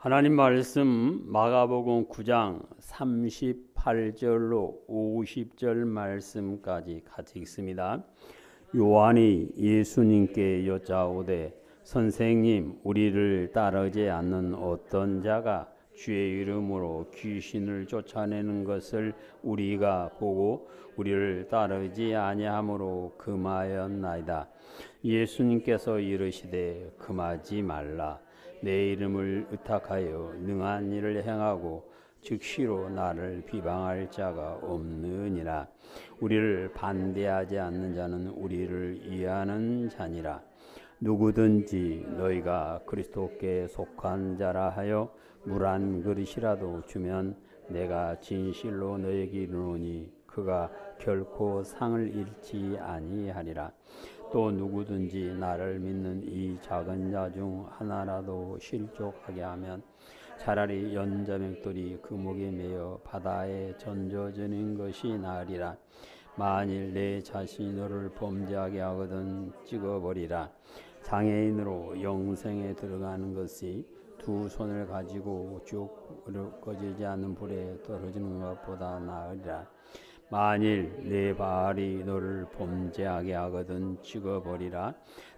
하나님 말씀 마가복음 9장 38절로 50절 말씀까지 같이 읽습니다. 요한이 예수님께 여짜오되 선생님, 우리를 따르지 않는 어떤 자가 주의 이름으로 귀신을 쫓아내는 것을 우리가 보고 우리를 따르지 아니하므로 금하였나이다. 예수님께서 이르시되 금하지 말라. 내 이름을 의탁하여 능한 일을 행하고 즉시로 나를 비방할 자가 없느니라. 우리를 반대하지 않는 자는 우리를 이해하는 자니라. 누구든지 너희가 그리스도께 속한 자라 하여 물 한 그릇이라도 주면 내가 진실로 너희에게 이르노니 그가 결코 상을 잃지 아니하리라. 또 누구든지 나를 믿는 이 작은 자 중 하나라도 실족하게 하면 차라리 연자맥돌이 그 목에 매어 바다에 던져지는 것이 나으리라. 만일 내 자신이 너를 범죄하게 하거든 찍어버리라. 장애인으로 영생에 들어가는 것이 두 손을 가지고 쭉 꺼지지 않는 불에 떨어지는 것보다 나으리라. 만일 내 발이 너를 범죄하게 하거든 찍어버리라.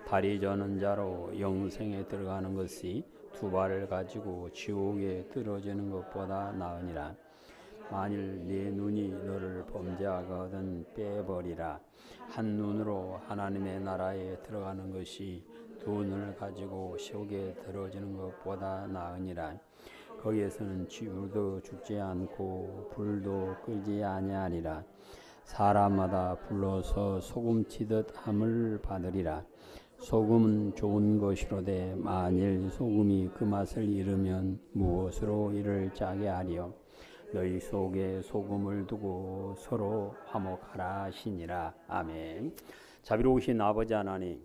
다리 저는 자로 영생에 들어가는 것이 두 발을 가지고 지옥에 떨어지는 것보다 나으니라. 만일 네 눈이 너를 범죄하거든 빼버리라. 한 눈으로 하나님의 나라에 들어가는 것이 두 눈을 가지고 지옥에 떨어지는 것보다 나으니라. 거기에서는 쥐도 죽지 않고 불도 끄지 아니하리라. 사람마다 불러서 소금치듯 함을 받으리라. 소금은 좋은 것이로되 만일 소금이 그 맛을 잃으면 무엇으로 이를 짜게 하리요. 너희 속에 소금을 두고 서로 화목하라 하시니라. 아멘. 자비로우신 아버지 하나님,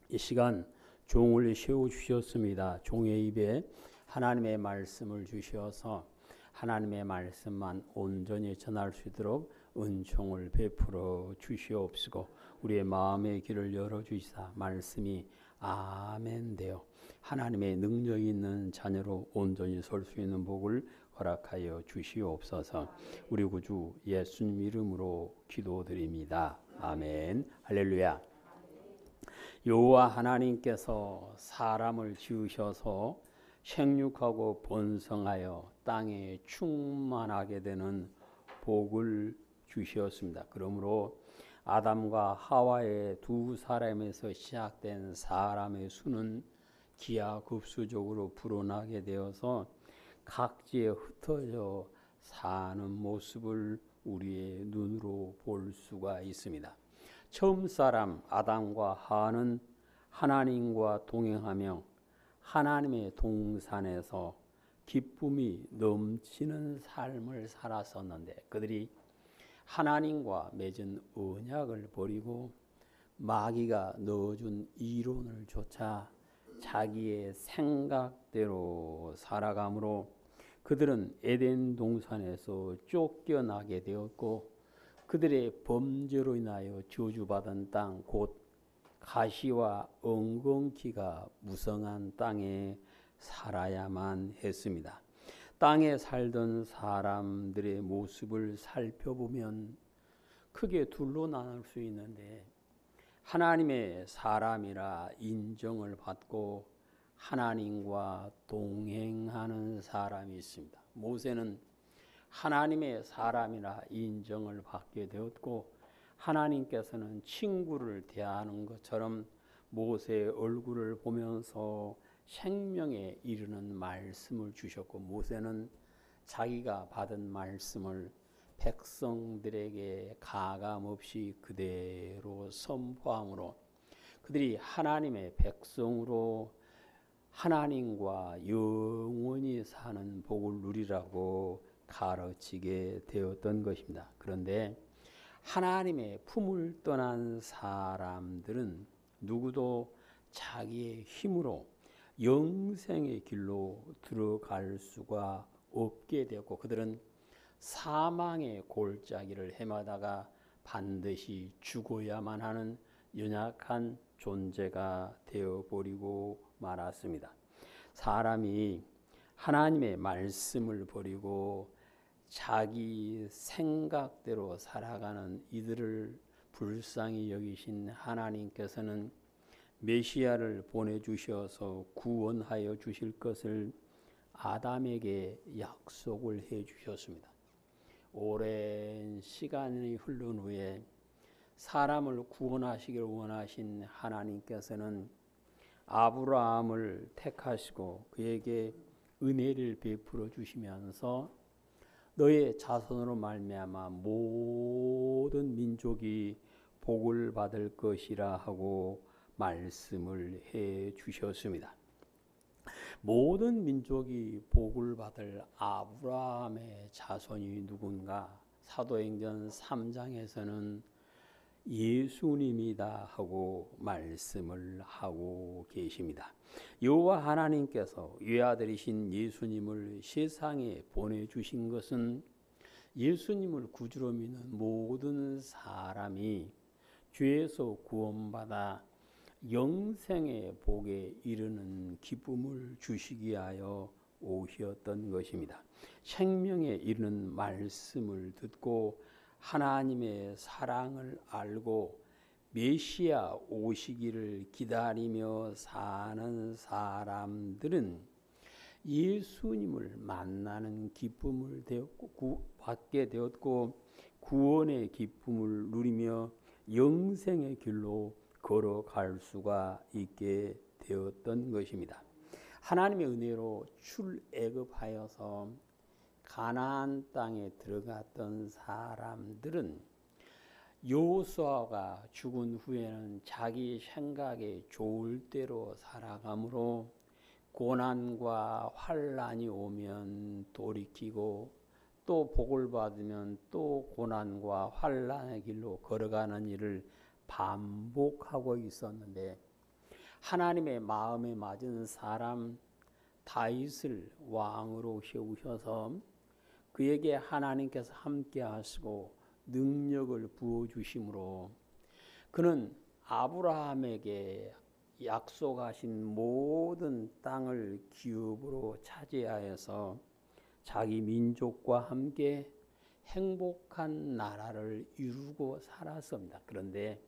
이 시간 종을 세워주셨습니다. 종의 입에 하나님의 말씀을 주셔서 하나님의 말씀만 온전히 전할 수 있도록 은총을 베풀어 주시옵시고 우리의 마음의 길을 열어주시사 말씀이 아멘 되어 하나님의 능력 있는 자녀로 온전히 설 수 있는 복을 허락하여 주시옵소서. 우리 구주 예수님 이름으로 기도드립니다. 아멘. 할렐루야. 여호와 하나님께서 사람을 지으셔서 생육하고 번성하여 땅에 충만하게 되는 복을 주셨습니다. 그러므로 아담과 하와의 두 사람에서 시작된 사람의 수는 기하급수적으로 불어나게 되어서 각지에 흩어져 사는 모습을 우리의 눈으로 볼 수가 있습니다. 처음 사람 아담과 하와는 하나님과 동행하며 하나님의 동산에서 기쁨이 넘치는 삶을 살았었는데 그들이 하나님과 맺은 언약을 버리고 마귀가 넣어준 이론을 좇아 자기의 생각대로 살아가므로 그들은 에덴 동산에서 쫓겨나게 되었고 그들의 범죄로 인하여 저주받은 땅 곧 가시와 엉겅퀴가 무성한 땅에 살아야만 했습니다. 땅에 살던 사람들의 모습을 살펴보면 크게 둘로 나눌 수 있는데 하나님의 사람이라 인정을 받고 하나님과 동행하는 사람이 있습니다. 모세는 하나님의 사람이라 인정을 받게 되었고 하나님께서는 친구를 대하는 것처럼 모세의 얼굴을 보면서 생명에 이르는 말씀을 주셨고 모세는 자기가 받은 말씀을 백성들에게 가감없이 그대로 선포함으로 그들이 하나님의 백성으로 하나님과 영원히 사는 복을 누리라고 가르치게 되었던 것입니다. 그런데 하나님의 품을 떠난 사람들은 누구도 자기의 힘으로 영생의 길로 들어갈 수가 없게 되었고 그들은 사망의 골짜기를 헤매다가 반드시 죽어야만 하는 연약한 존재가 되어버리고 말았습니다. 사람이 하나님의 말씀을 버리고 자기 생각대로 살아가는 이들을 불쌍히 여기신 하나님께서는 메시아를 보내주셔서 구원하여 주실 것을 아담에게 약속을 해 주셨습니다. 오랜 시간이 흐른 후에 사람을 구원하시기를 원하신 하나님께서는 아브라함을 택하시고 그에게 은혜를 베풀어 주시면서 너의 자손으로 말미암아 모든 민족이 복을 받을 것이라 하고 말씀을 해 주셨습니다. 모든 민족이 복을 받을 아브라함의 자손이 누군가? 사도행전 3장에서는 예수님이다 하고 말씀을 하고 계십니다. 여호와 하나님께서 외아들이신 예수님을 세상에 보내주신 것은 예수님을 구주로 믿는 모든 사람이 죄에서 구원받아 영생의 복에 이르는 기쁨을 주시기 위하여 오셨던 것입니다. 생명에 이르는 말씀을 듣고 하나님의 사랑을 알고 메시아 오시기를 기다리며 사는 사람들은 예수님을 만나는 기쁨을 받게 되었고 구원의 기쁨을 누리며 영생의 길로 걸어갈 수가 있게 되었던 것입니다. 하나님의 은혜로 출애굽하여서 가나안 땅에 들어갔던 사람들은 여호수아가 죽은 후에는 자기 생각에 좋을 대로 살아가므로 고난과 환난이 오면 돌이키고 또 복을 받으면 또 고난과 환난의 길로 걸어가는 일을 반복하고 있었는데 하나님의 마음에 맞은 사람 다윗을 왕으로 세우셔서 그에게 하나님께서 함께 하시고 능력을 부어주심으로 그는 아브라함에게 약속하신 모든 땅을 기업으로 차지하여서 자기 민족과 함께 행복한 나라를 이루고 살았습니다. 그런데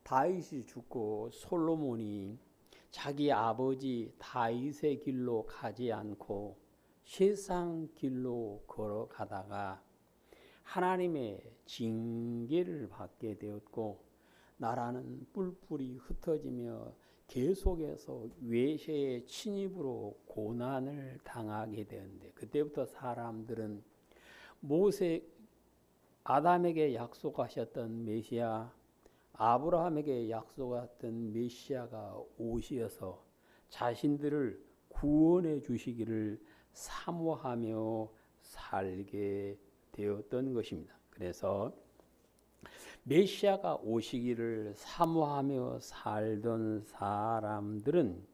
다윗이 죽고 솔로몬이 자기 아버지 다윗의 길로 가지 않고 세상 길로 걸어가다가 하나님의 징계를 받게 되었고 나라는 뿔뿔이 흩어지며 계속해서 외세의 침입으로 고난을 당하게 되는데 그때부터 사람들은 아담에게 약속하셨던 메시아 아브라함에게 약속했던 메시아가 오셔서 자신들을 구원해 주시기를 사모하며 살게 되었던 것입니다. 그래서 메시아가 오시기를 사모하며 살던 사람들은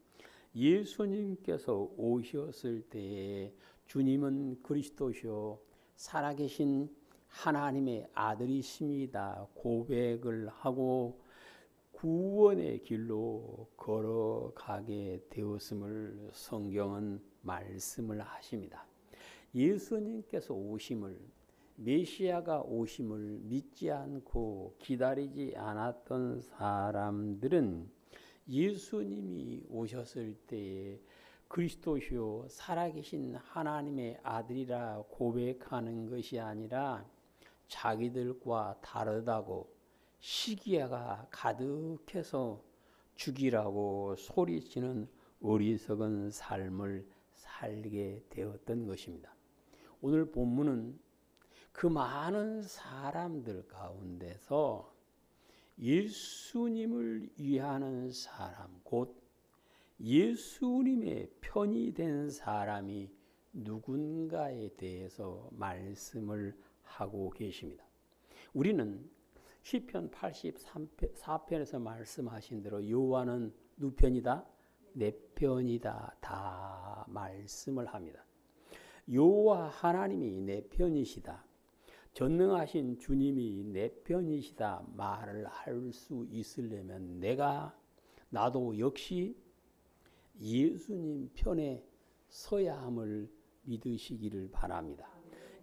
예수님께서 오셨을 때에 주님은 그리스도시요 살아계신 하나님의 아들이십니다 고백을 하고 구원의 길로 걸어가게 되었음을 성경은 말씀을 하십니다. 예수님께서 오심을 메시아가 오심을 믿지 않고 기다리지 않았던 사람들은 예수님이 오셨을 때에 그리스도시요 살아계신 하나님의 아들이라 고백하는 것이 아니라 자기들과 다르다고 시기가 가득해서 죽이라고 소리치는 어리석은 삶을 살게 되었던 것입니다. 오늘 본문은 그 많은 사람들 가운데서 예수님을 위하는 사람, 곧 예수님의 편이 된 사람이 누군가에 대해서 말씀을 하고 계십니다. 우리는 시편 84편에서 말씀하신 대로 여호와는 누구 편이다? 내 편이다 다 말씀을 합니다. 여호와 하나님이 내 편이시다. 전능하신 주님이 내 편이시다 말을 할 수 있으려면 나도 역시 예수님 편에 서야 함을 믿으시기를 바랍니다.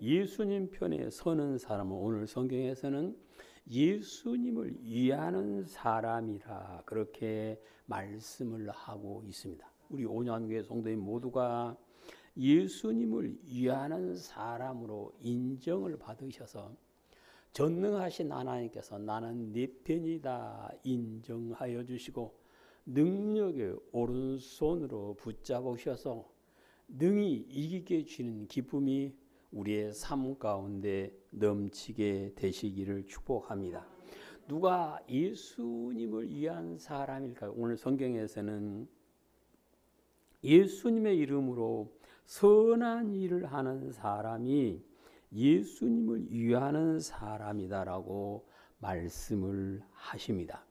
예수님 편에 서는 사람은 오늘 성경에서는 예수님을 위하는 사람이라 그렇게 말씀을 하고 있습니다. 우리 온양교회 성도인 모두가 예수님을 위하는 사람으로 인정을 받으셔서 전능하신 하나님께서 나는 네 편이다 인정하여 주시고 능력의 오른손으로 붙잡으셔서 능히 이기게 주는 기쁨이 우리의 삶 가운데 넘치게 되시기를 축복합니다. 누가 예수님을 위한 사람일까요? 오늘 성경에서는 예수님의 이름으로 선한 일을 하는 사람이 예수님을 위하는 사람이다라고 말씀을 하십니다.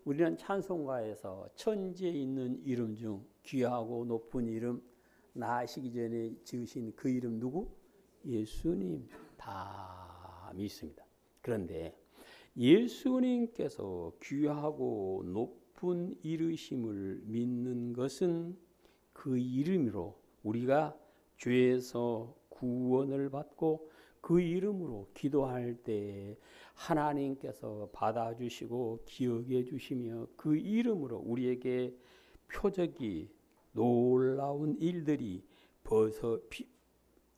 우리는 찬송가에서 천지에 있는 이름 중 귀하고 높은 이름 나시기 전에 지으신 그 이름 누구? 예수님 다 믿습니다. 그런데 예수님께서 귀하고 높은 이르심을 믿는 것은 그 이름으로 우리가 죄에서 구원을 받고 그 이름으로 기도할 때 하나님께서 받아주시고 기억해 주시며 그 이름으로 우리에게 표적이 놀라운 일들이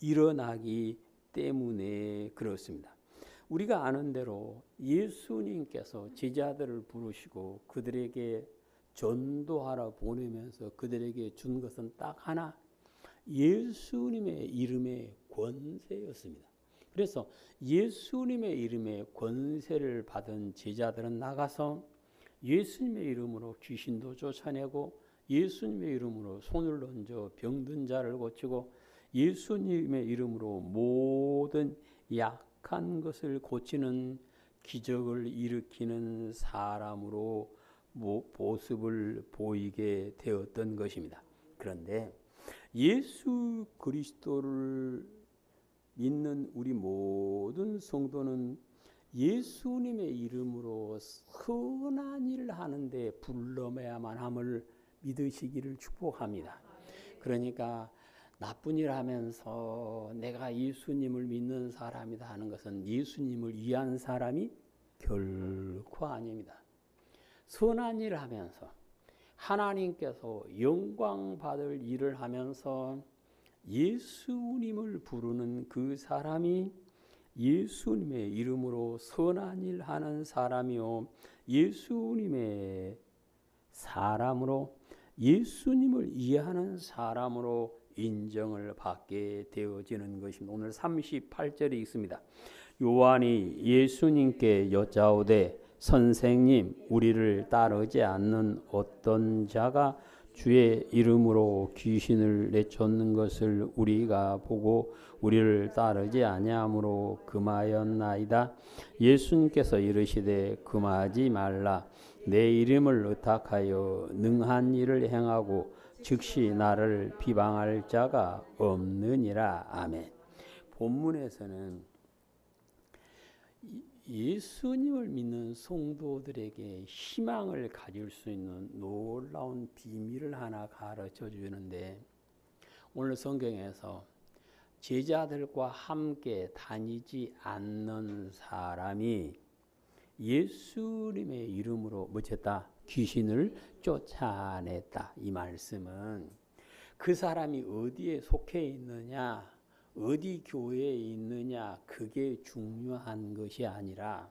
일어나기 때문에 그렇습니다. 우리가 아는 대로 예수님께서 제자들을 부르시고 그들에게 전도하러 보내면서 그들에게 준 것은 딱 하나, 예수님의 이름의 권세였습니다. 그래서 예수님의 이름의 권세를 받은 제자들은 나가서 예수님의 이름으로 귀신도 쫓아내고 예수님의 이름으로 손을 얹어 병든 자를 고치고 예수님의 이름으로 모든 약한 것을 고치는 기적을 일으키는 사람으로 모습을 보이게 되었던 것입니다. 그런데 예수 그리스도를 믿는 우리 모든 성도는 예수님의 이름으로 선한 일을 하는데 불러야만 함을 믿으시기를 축복합니다. 그러니까 나쁜 일 하면서 내가 예수님을 믿는 사람이다 하는 것은 예수님을 위한 사람이 결코 아닙니다. 선한 일을 하면서 하나님께서 영광 받을 일을 하면서 예수님을 부르는 그 사람이 예수님의 이름으로 선한 일 하는 사람이요 예수님의 사람으로 예수님을 이해하는 사람으로 인정을 받게 되어지는 것입니다. 오늘 38절에 있습니다. 요한이 예수님께 여짜오되 선생님 우리를 따르지 않는 어떤 자가 주의 이름으로 귀신을 내쫓는 것을 우리가 보고 우리를 따르지 아니하므로 금하였나이다. 예수님께서 이르시되 금하지 말라. 내 이름을 의탁하여 능한 일을 행하고 즉시 나를 비방할 자가 없느니라. 아멘. 본문에서는 예수님을 믿는 성도들에게 희망을 가질 수 있는 놀라운 비밀을 하나 가르쳐 주는데 오늘 성경에서 제자들과 함께 다니지 않는 사람이 예수님의 이름으로 뭐쳤다? 귀신을 쫓아냈다. 이 말씀은 그 사람이 어디에 속해 있느냐, 어디 교회에 있느냐, 그게 중요한 것이 아니라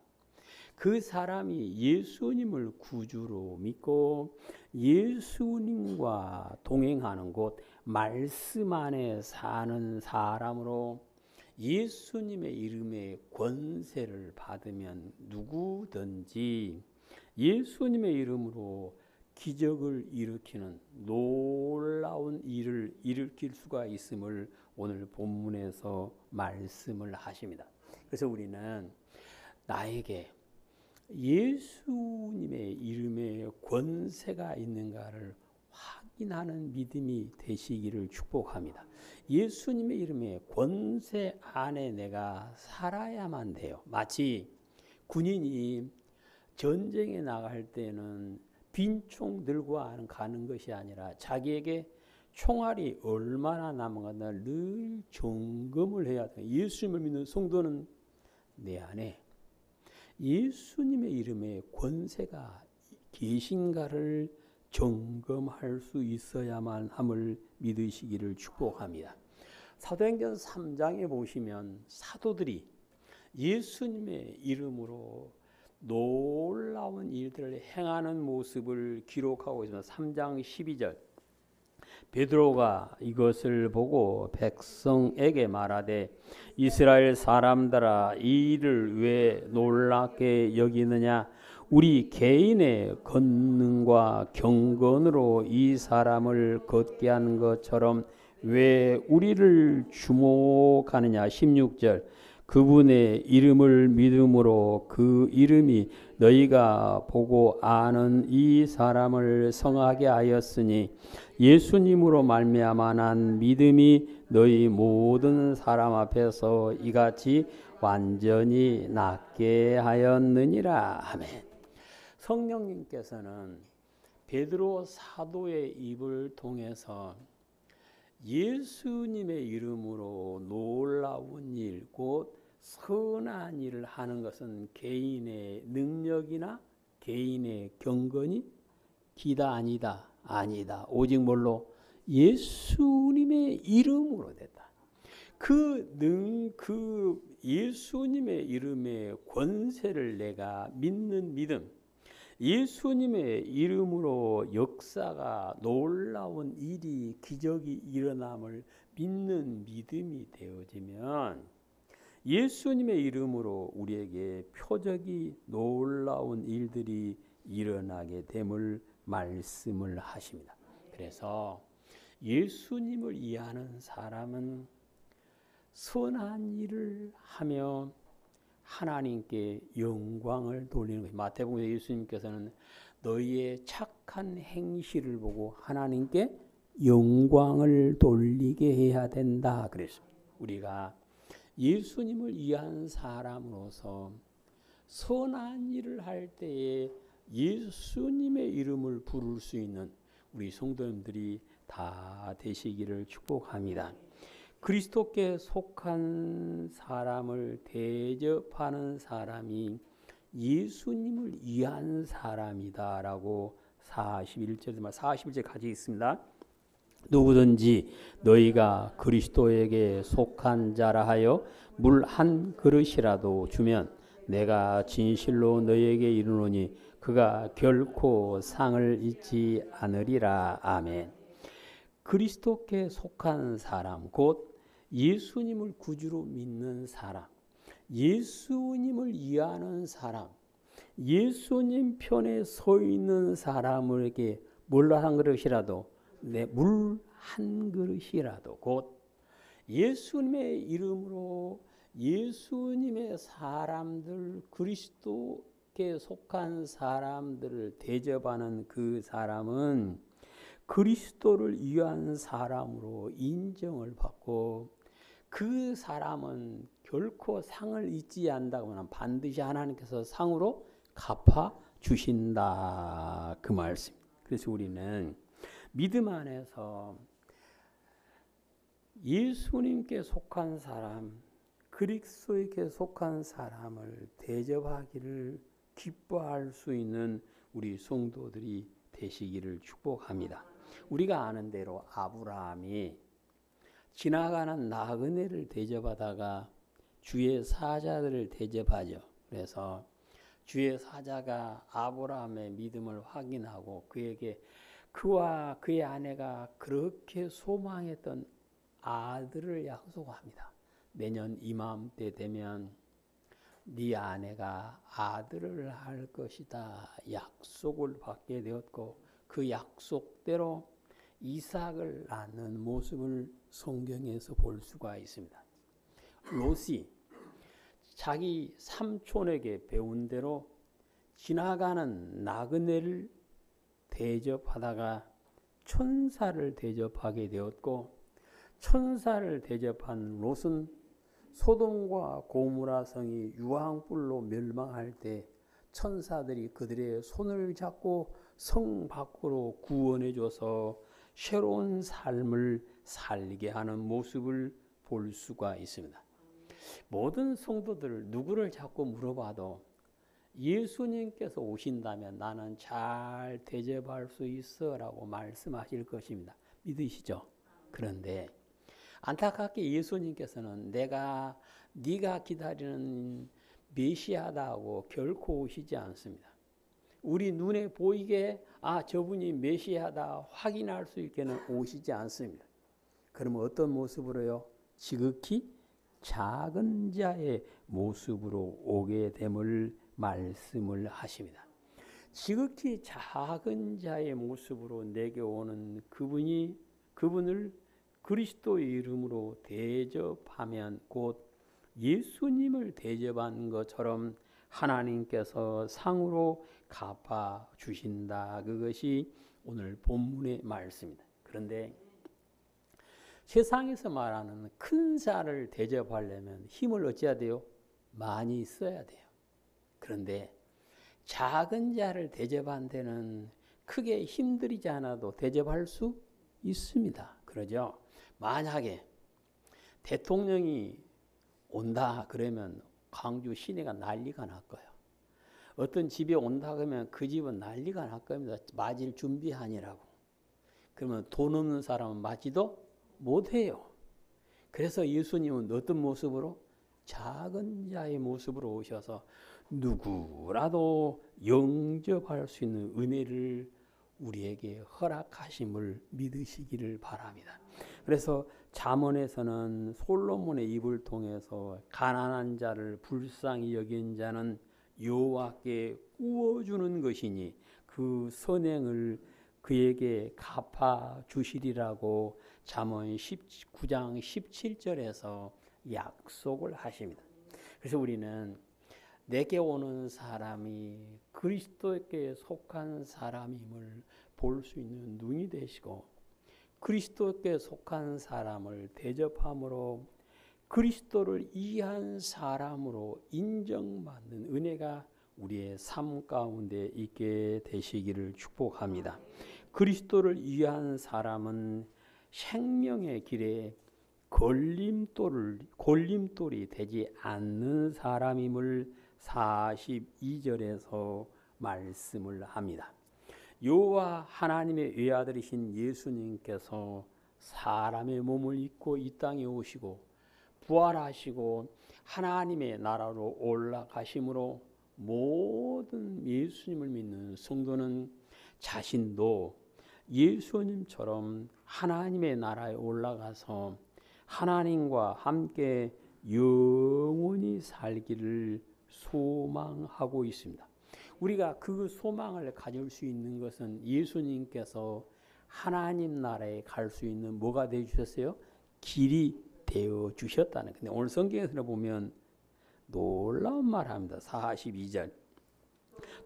그 사람이 예수님을 구주로 믿고 예수님과 동행하는 곳, 말씀 안에 사는 사람으로 예수님의 이름의 권세를 받으면 누구든지 예수님의 이름으로 기적을 일으키는 놀라운 일을 일으킬 수가 있음을 오늘 본문에서 말씀을 하십니다. 그래서 우리는 나에게 예수님의 이름에 권세가 있는가를 확인하는 믿음이 되시기를 축복합니다. 예수님의 이름에 권세 안에 내가 살아야만 돼요. 마치 군인이 전쟁에 나갈 때는 빈총 들고 가는 것이 아니라 자기에게 총알이 얼마나 남은가 늘 점검을 해야 돼. 예수님을 믿는 성도는 내 안에 예수님의 이름에 권세가 계신가를 점검할 수 있어야만 함을 믿으시기를 축복합니다. 사도행전 3장에 보시면 사도들이 예수님의 이름으로 놀라운 일들을 행하는 모습을 기록하고 있습니다. 3장 12절 베드로가 이것을 보고 백성에게 말하되 이스라엘 사람들아 이 일을 왜 놀랍게 여기느냐 우리 개인의 권능과 경건으로 이 사람을 걷게 한 것처럼 왜 우리를 주목하느냐. 16절 그분의 이름을 믿음으로 그 이름이 너희가 보고 아는 이 사람을 성하게 하였으니 예수님으로 말미암아 난 믿음이 너희 모든 사람 앞에서 이같이 완전히 낫게 하였느니라. 아멘. 성령님께서는 베드로 사도의 입을 통해서 예수님의 이름으로 놀라운 일, 곧 선한 일을 하는 것은 개인의 능력이나 개인의 경건이 기다 아니다. 아니다. 오직 뭘로? 예수님의 이름으로 됐다. 그 예수님의 이름의 권세를 내가 믿는 믿음, 예수님의 이름으로 역사가 놀라운 일이 기적이 일어남을 믿는 믿음이 되어지면 예수님의 이름으로 우리에게 표적이 놀라운 일들이 일어나게 됨을 말씀을 하십니다. 그래서 예수님을 이해하는 사람은 선한 일을 하며 하나님께 영광을 돌리는 것입니다. 마태복음에 예수님께서는 너희의 착한 행실을 보고 하나님께 영광을 돌리게 해야 된다 그랬습니다. 우리가 예수님을 이해한 사람으로서 선한 일을 할 때에 예수님의 이름을 부를 수 있는 우리 성도님들이 다 되시기를 축복합니다. 그리스도께 속한 사람을 대접하는 사람이 예수님을 이해한 사람이다라고 41절 가지고 있습니다. 누구든지 너희가 그리스도에게 속한 자라 하여 물 한 그릇이라도 주면 내가 진실로 너희에게 이르노니 그가 결코 상을 잊지 않으리라. 아멘. 그리스도께 속한 사람, 곧 예수님을 구주로 믿는 사람, 예수님을 이해하는 사람, 예수님 편에 서 있는 사람에게 물 한 그릇이라도, 물 한 그릇이라도, 곧 예수님의 이름으로 예수님의 사람들, 그리스도께 속한 사람들을 대접하는 그 사람은 그리스도를 위한 사람으로 인정을 받고 그 사람은 결코 상을 잊지 않는다고 하면 반드시 하나님께서 상으로 갚아 주신다 그 말씀. 그래서 우리는 믿음 안에서 예수님께 속한 사람, 그리스도에게 속한 사람을 대접하기를 기뻐할 수 있는 우리 성도들이 되시기를 축복합니다. 우리가 아는 대로 아브라함이 지나가는 나그네를 대접하다가 주의 사자들을 대접하죠. 그래서 주의 사자가 아브라함의 믿음을 확인하고 그에게 그와 그의 아내가 그렇게 소망했던 아들을 약속합니다. 내년 이맘때 되면 네 아내가 아들을 할 것이다 약속을 받게 되었고 그 약속대로 이삭을 낳는 모습을 성경에서 볼 수가 있습니다. 롯이 자기 삼촌에게 배운 대로 지나가는 나그네를 대접하다가 천사를 대접하게 되었고 천사를 대접한 롯은 소돔과 고모라 성이 유황불로 멸망할 때 천사들이 그들의 손을 잡고 성 밖으로 구원해 줘서 새로운 삶을 살게 하는 모습을 볼 수가 있습니다. 모든 성도들 누구를 자꾸 물어봐도 예수님께서 오신다면 나는 잘 대접할 수 있어 라고 말씀하실 것입니다. 믿으시죠? 그런데 안타깝게 예수님께서는 네가 기다리는 메시아다고 결코 오시지 않습니다. 우리 눈에 보이게 저분이 메시아다 확인할 수 있게는 오시지 않습니다. 그러면 어떤 모습으로요? 지극히 작은 자의 모습으로 오게 됨을 말씀을 하십니다. 지극히 작은 자의 모습으로 내게 오는 그분을 그리스도의 이름으로 대접하면 곧 예수님을 대접한 것처럼 하나님께서 상으로 갚아 주신다. 그것이 오늘 본문의 말씀입니다. 그런데 세상에서 말하는 큰 자를 대접하려면 힘을 어찌해야 돼요? 많이 써야 돼요. 그런데 작은 자를 대접한 데는 크게 힘들이지 않아도 대접할 수 있습니다. 그러죠? 만약에 대통령이 온다 그러면 광주 시내가 난리가 날 거예요. 어떤 집에 온다 그러면 그 집은 난리가 날 겁니다. 맞을 준비하니라고. 그러면 돈 없는 사람은 맞지도 못해요. 그래서 예수님은 어떤 모습으로? 작은 자의 모습으로 오셔서 누구라도 영접할 수 있는 은혜를 우리에게 허락하심을 믿으시기를 바랍니다. 그래서 잠언에서는 솔로몬의 입을 통해서 가난한 자를 불쌍히 여긴 자는 여호와께 구워주는 것이니 그 선행을 그에게 갚아 주시리라고 잠언 19장 17절에서 약속을 하십니다. 그래서 우리는 내게 오는 사람이 그리스도께 속한 사람임을 볼 수 있는 눈이 되시고 그리스도께 속한 사람을 대접함으로 그리스도를 이해한 사람으로 인정받는 은혜가 우리의 삶 가운데 있게 되시기를 축복합니다. 그리스도를 이해한 사람은 생명의 길에 걸림돌이 되지 않는 사람임을 42절에서 말씀을 합니다. 여호와 하나님의 외아들이신 예수님께서 사람의 몸을 입고 이 땅에 오시고 부활하시고 하나님의 나라로 올라가심으로 모든 예수님을 믿는 성도는 자신도 예수님처럼 하나님의 나라에 올라가서 하나님과 함께 영원히 살기를 소망하고 있습니다. 우리가 그 소망을 가질 수 있는 것은 예수님께서 하나님 나라에 갈 수 있는 뭐가 되어 주셨어요? 길이 되어 주셨다는. 근데 오늘 성경에서 보면 놀라운 말 합니다. 42절.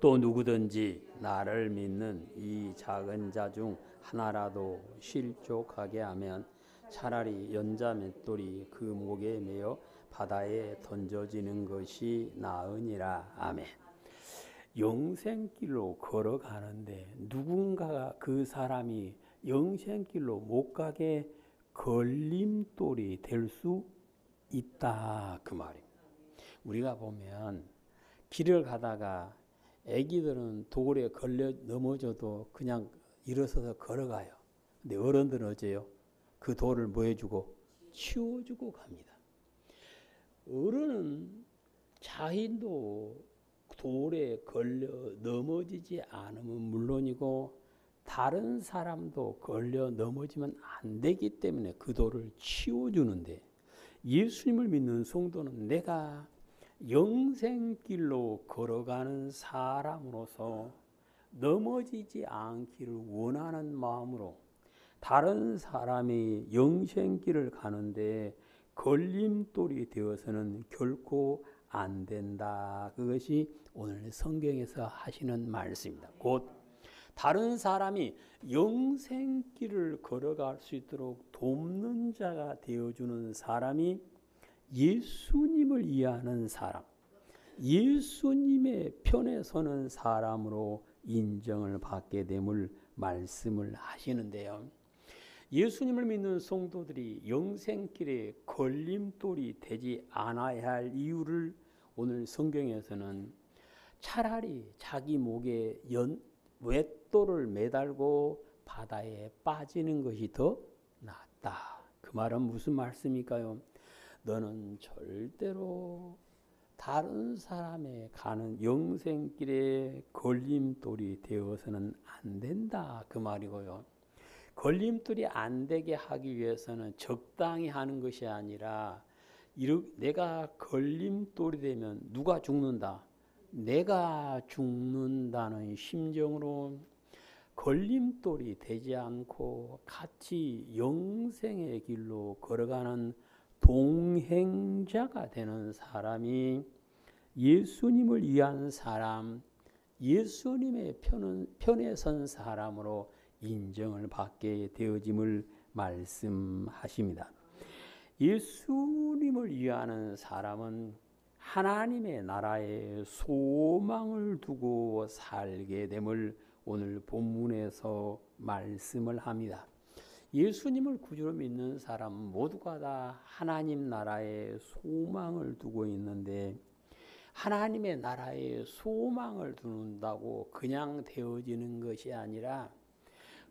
또 누구든지 나를 믿는 이 작은 자 중 하나라도 실족하게 하면 차라리 연자 맷돌이 그 목에 매어 바다에 던져지는 것이 나으니라. 아멘. 영생길로 걸어가는데 누군가가 그 사람이 영생길로 못 가게 걸림돌이 될 수 있다 그 말입니다. 우리가 보면 길을 가다가 아기들은 돌에 걸려 넘어져도 그냥 일어서서 걸어가요. 근데 어른들은 어째요? 그 돌을 뭐 해주고? 치워주고 갑니다. 어른은 자신도 돌에 걸려 넘어지지 않으면 물론이고 다른 사람도 걸려 넘어지면 안 되기 때문에 그 돌을 치워주는데 예수님을 믿는 성도는 내가 영생길로 걸어가는 사람으로서 넘어지지 않기를 원하는 마음으로 다른 사람이 영생길을 가는데 걸림돌이 되어서는 결코 안 된다. 그것이 오늘 성경에서 하시는 말씀입니다. 곧 다른 사람이 영생길을 걸어갈 수 있도록 돕는 자가 되어주는 사람이 예수님을 이해하는 사람, 예수님의 편에 서는 사람으로 인정을 받게 됨을 말씀을 하시는데요. 예수님을 믿는 성도들이 영생길에 걸림돌이 되지 않아야 할 이유를 오늘 성경에서는 차라리 자기 목에 웻돌을 매달고 바다에 빠지는 것이 더 낫다. 그 말은 무슨 말씀일까요? 너는 절대로 다른 사람의 가는 영생길에 걸림돌이 되어서는 안 된다. 그 말이고요. 걸림돌이 안 되게 하기 위해서는 적당히 하는 것이 아니라 내가 걸림돌이 되면 누가 죽는다? 내가 죽는다는 심정으로 걸림돌이 되지 않고 같이 영생의 길로 걸어가는 동행자가 되는 사람이 예수님을 위한 사람, 예수님의 편에 선 사람으로 인정을 받게 되어짐을 말씀하십니다. 예수님을 위하는 사람은 하나님의 나라에 소망을 두고 살게 됨을 오늘 본문에서 말씀을 합니다. 예수님을 구주로 믿는 사람 모두가 다 하나님 나라에 소망을 두고 있는데 하나님의 나라에 소망을 두는다고 그냥 되어지는 것이 아니라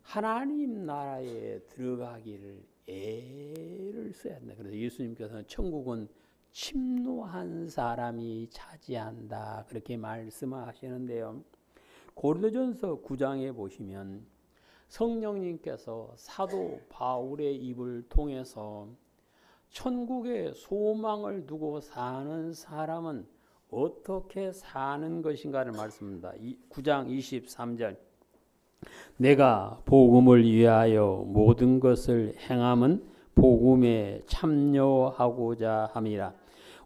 하나님 나라에 들어가기를 애를 써야 한다. 그래서 예수님께서는 천국은 침노한 사람이 차지한다. 그렇게 말씀하시는데요. 고린도전서 9장에 보시면 성령님께서 사도 바울의 입을 통해서 천국에 소망을 두고 사는 사람은 어떻게 사는 것인가를 말씀합니다. 9장 23절 내가 복음을 위하여 모든 것을 행함은 복음에 참여하고자 함이라.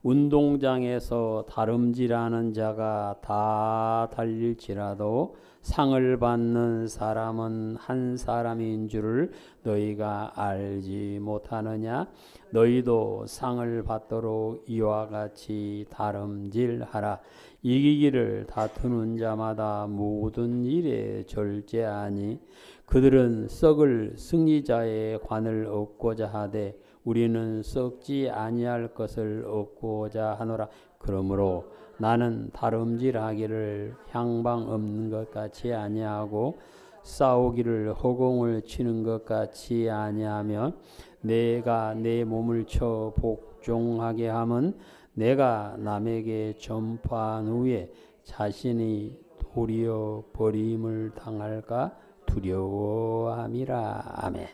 운동장에서 다름질하는 자가 다 달릴지라도 상을 받는 사람은 한 사람인 줄을 너희가 알지 못하느냐? 너희도 상을 받도록 이와 같이 다름질하라. 이기기를 다투는 자마다 모든 일에 절제하니 그들은 썩을 승리자의 관을 얻고자 하되 우리는 썩지 아니할 것을 얻고자 하노라. 그러므로 나는 다름질하기를 향방 없는 것 같이 아니하고 싸우기를 허공을 치는 것 같이 아니하며 내가 내 몸을 쳐 복종하게 함은 내가 남에게 전파한 후에 자신이 도리어 버림을 당할까 두려워함이라. 아멘.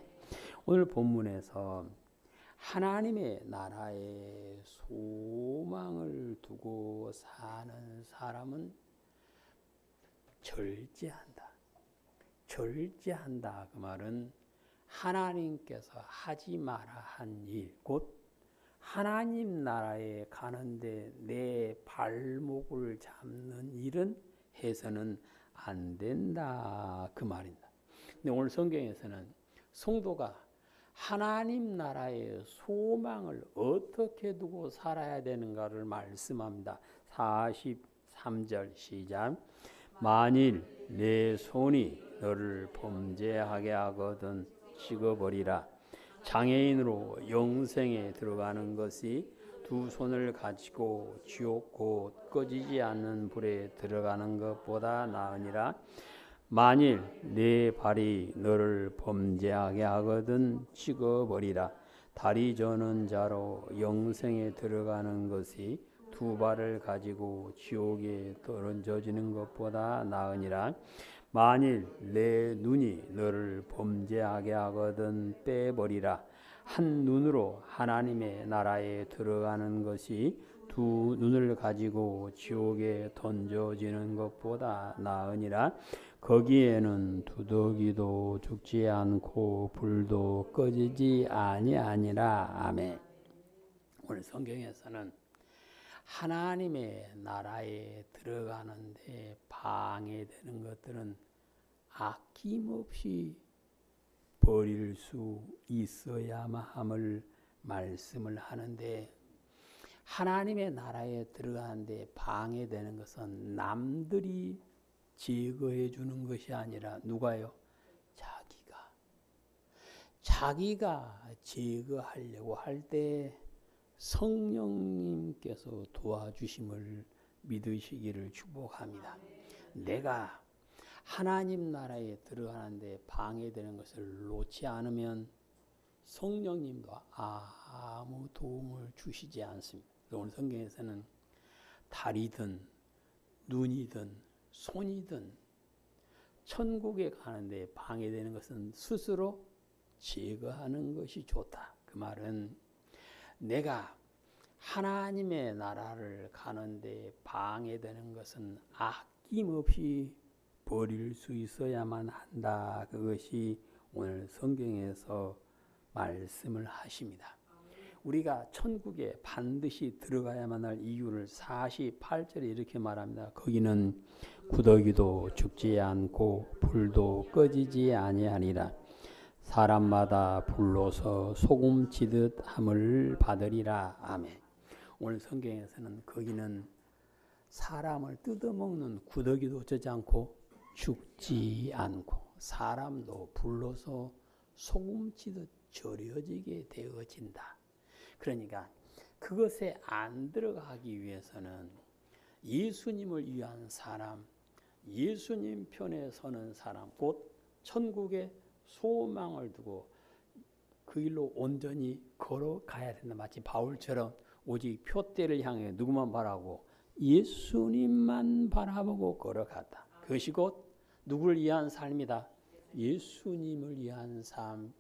오늘 본문에서 하나님의 나라에 소망을 두고 사는 사람은 절제한다. 절제한다. 그 말은 하나님께서 하지 마라 한 일, 곧 하나님 나라에 가는데 내 발목을 잡는 일은 해서는 안 된다. 그 말입니다. 근데 오늘 성경에서는 성도가 하나님 나라의 소망을 어떻게 두고 살아야 되는가를 말씀합니다. 43절 시작. 만일 내 손이 너를 범죄하게 하거든 찍어버리라. 장애인으로 영생에 들어가는 것이 두 손을 가지고 지옥 곧 꺼지지 않는 불에 들어가는 것보다 나으니라. 만일 네 발이 너를 범죄하게 하거든 찍어버리라. 다리 저는 자로 영생에 들어가는 것이 두 발을 가지고 지옥에 떨어지는 것보다 나으니라. 만일 내 눈이 너를 범죄하게 하거든 빼버리라. 한 눈으로 하나님의 나라에 들어가는 것이 두 눈을 가지고 지옥에 던져지는 것보다 나으니라. 거기에는 두더기도 죽지 않고 불도 꺼지지 아니하니라. 아멘. 오늘 성경에서는 하나님의 나라에 들어가는데 방해되는 것들은 아낌없이 버릴 수 있어야만 함을 말씀을 하는데, 하나님의 나라에 들어가는데 방해되는 것은 남들이 제거해 주는 것이 아니라 누가요? 자기가 제거하려고 할 때 성령님께서 도와주심을 믿으시기를 축복합니다. 내가 하나님 나라에 들어가는데 방해되는 것을 놓지 않으면 성령님도 아무 도움을 주시지 않습니다. 오늘 성경에서는 달이든 눈이든 손이든 천국에 가는데 방해되는 것은 스스로 제거하는 것이 좋다. 그 말은 내가 하나님의 나라를 가는데 방해되는 것은 아낌없이 버릴 수 있어야만 한다. 그것이 오늘 성경에서 말씀을 하십니다. 우리가 천국에 반드시 들어가야만 할 이유를 48절에 이렇게 말합니다. 거기는 구더기도 죽지 않고 불도 꺼지지 아니하니라. 사람마다 불로서 소금치듯 함을 받으리라. 아멘. 오늘 성경에서는 거기는 사람을 뜯어먹는 구더기도 젖지 않고 죽지 않고 사람도 불로서 소금치듯 절여지게 되어진다. 그러니까 그것에 안 들어가기 위해서는 예수님을 위한 사람, 예수님 편에 서는 사람, 곧 천국의 소망을 두고 그 길로 온전히 걸어가야 된다. 마치 바울처럼 오직 표대를 향해 누구만 바라고 예수님만 바라보고 걸어갔다. 그것이 곧 누구를 위한 삶이다. 예수님을 위한 삶,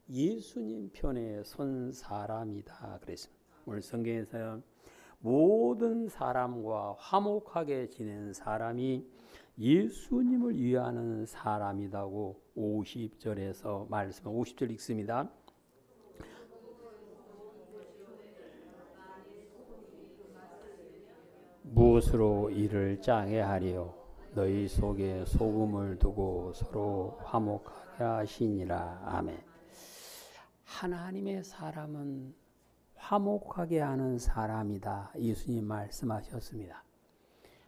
예수님 편에 선 사람이다. 그랬습니다. 오늘 성경에서 모든 사람과 화목하게 지낸 사람이 예수님을 위하는 사람이라고 50절에서 말씀, 50절 읽습니다. 무엇으로 이를 짜게 하리요? 너희 속에 소금을 두고 서로 화목하게 하시니라. 아멘. 하나님의 사람은 화목하게 하는 사람이다. 예수님 말씀하셨습니다.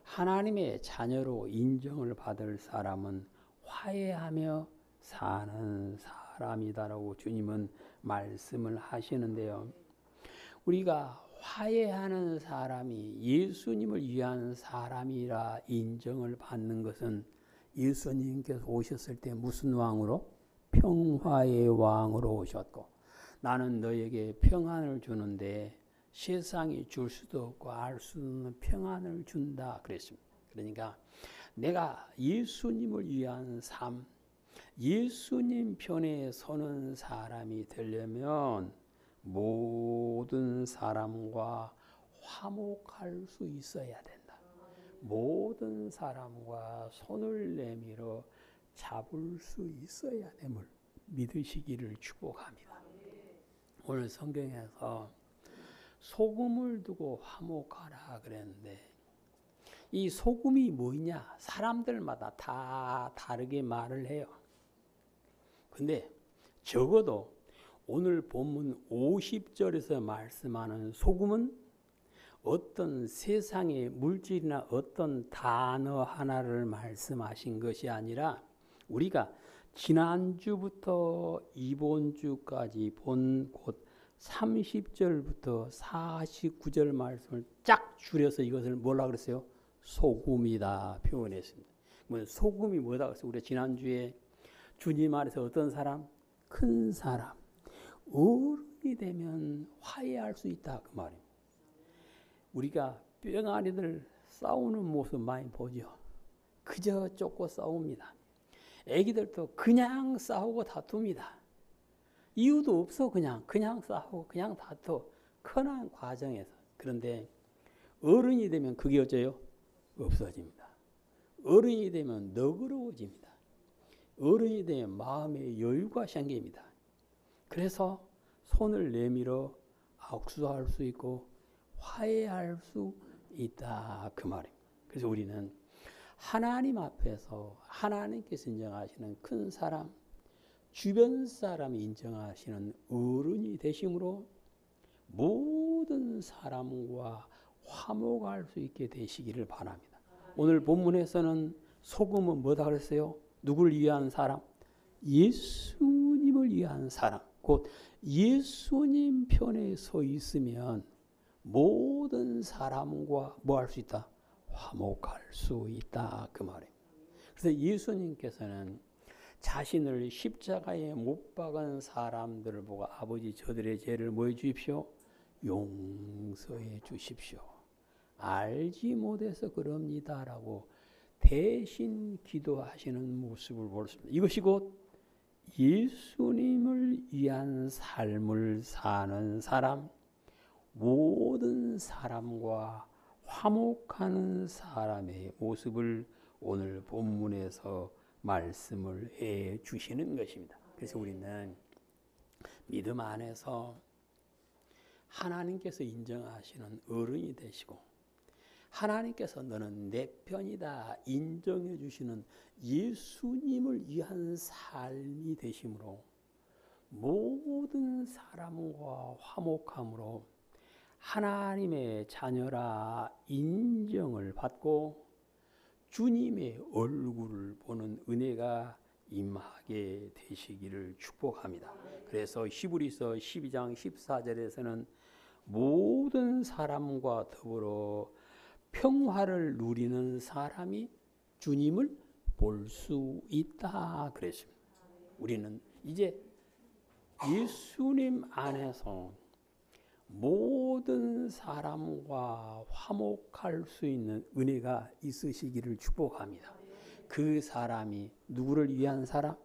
하나님의 자녀로 인정을 받을 사람은 화해하며 사는 사람이다라고 주님은 말씀을 하시는데요. 우리가 화해하는 사람이 예수님을 위한 사람이라 인정을 받는 것은 예수님께서 오셨을 때 무슨 왕으로? 평화의 왕으로 오셨고, 나는 너에게 평안을 주는데 세상이 줄 수도 없고 알 수 없는 평안을 준다 그랬습니다. 그러니까 내가 예수님을 위한 삶, 예수님 편에 서는 사람이 되려면 모든 사람과 화목할 수 있어야 된다. 모든 사람과 손을 내밀어 잡을 수 있어야 됨을 믿으시기를 축복합니다. 오늘 성경에서 소금을 두고 화목하라 그랬는데 이 소금이 뭐냐? 사람들마다 다 다르게 말을 해요. 근데 적어도 오늘 본문 50절에서 말씀하는 소금은 어떤 세상의 물질이나 어떤 단어 하나를 말씀하신 것이 아니라 우리가 지난주부터 이번 주까지 본 곳 30절부터 49절 말씀을 쫙 줄여서 이것을 뭐라 그랬어요? 소금이다 표현했습니다. 소금이 뭐다 그랬어요? 우리가 지난주에 주님 안에서 어떤 사람? 큰 사람. 어른이 되면 화해할 수 있다 그 말입니다. 우리가 뿅아리들 싸우는 모습 많이 보죠. 그저 쫓고 싸웁니다. 애기들도 그냥 싸우고 다툽니다. 이유도 없어 그냥 싸우고 그냥 다투 흔한 과정에서. 그런데 어른이 되면 그게 어째요? 없어집니다. 어른이 되면 너그러워집니다. 어른이 되면 마음의 여유가 생깁니다. 그래서 손을 내밀어 악수할 수 있고 화해할 수 있다 그 말입니다. 그래서 우리는 하나님 앞에서 하나님께서 인정하시는 큰 사람, 주변 사람이 인정하시는 어른이 되심으로 모든 사람과 화목할 수 있게 되시기를 바랍니다. 오늘 본문에서는 소금은 뭐다 그랬어요? 누구를 위한 사람? 예수님을 위한 사람. 곧 예수님 편에 서 있으면 모든 사람과 뭐 할 수 있다? 화목할 수 있다. 그 말입니다. 그래서 예수님께서는 자신을 십자가에 못 박은 사람들을 보고 아버지 저들의 죄를 뭐 해 주십시오? 용서해 주십시오. 알지 못해서 그럽니다라고 대신 기도하시는 모습을 볼 수 있습니다. 이것이 곧 예수님을 위한 삶을 사는 사람, 모든 사람과 화목하는 사람의 모습을 오늘 본문에서 말씀을 해 주시는 것입니다. 그래서 우리는 믿음 안에서 하나님께서 인정하시는 어른이 되시고 하나님께서 너는 내 편이다 인정해 주시는 예수님을 위한 삶이 되심으로 모든 사람과 화목함으로 하나님의 자녀라 인정을 받고 주님의 얼굴을 보는 은혜가 임하게 되시기를 축복합니다. 그래서 히브리서 12장 14절에서는 모든 사람과 더불어 평화를 누리는 사람이 주님을 볼 수 있다 그랬습니다. 우리는 이제 예수님 안에서 모든 사람과 화목할 수 있는 은혜가 있으시기를 축복합니다. 그 사람이 누구를 위한 사람?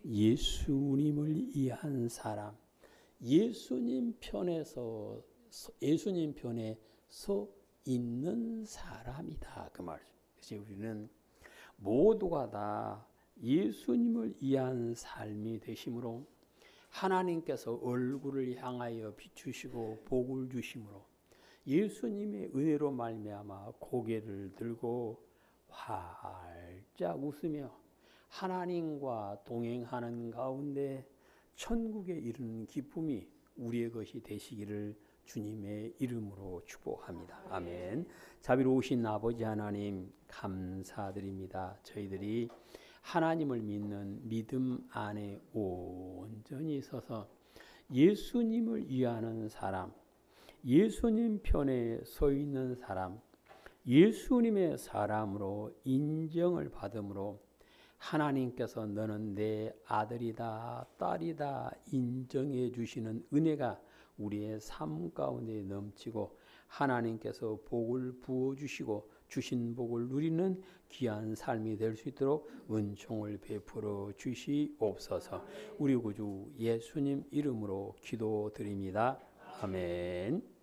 예수님을 위한 사람. 예수님 편에 서 있는 사람이다. 그 말이죠. 그래서 우리는 모두가 다 예수님을 위한 삶이 되심으로 하나님께서 얼굴을 향하여 비추시고 복을 주심으로 예수님의 은혜로 말미암아 고개를 들고 활짝 웃으며 하나님과 동행하는 가운데 천국에 이르는 기쁨이 우리의 것이 되시기를 주님의 이름으로 축복합니다. 아멘. 자비로우신 아버지 하나님 감사드립니다. 저희들이 하나님을 믿는 믿음 안에 온전히 서서 예수님을 위하는 사람, 예수님 편에 서 있는 사람, 예수님의 사람으로 인정을 받음으로 하나님께서 너는 내 아들이다, 딸이다 인정해 주시는 은혜가 우리의 삶 가운데 넘치고 하나님께서 복을 부어주시고 주신 복을 누리는 귀한 삶이 될 수 있도록 은총을 베풀어 주시옵소서. 우리 구주 예수님 이름으로 기도드립니다. 아멘.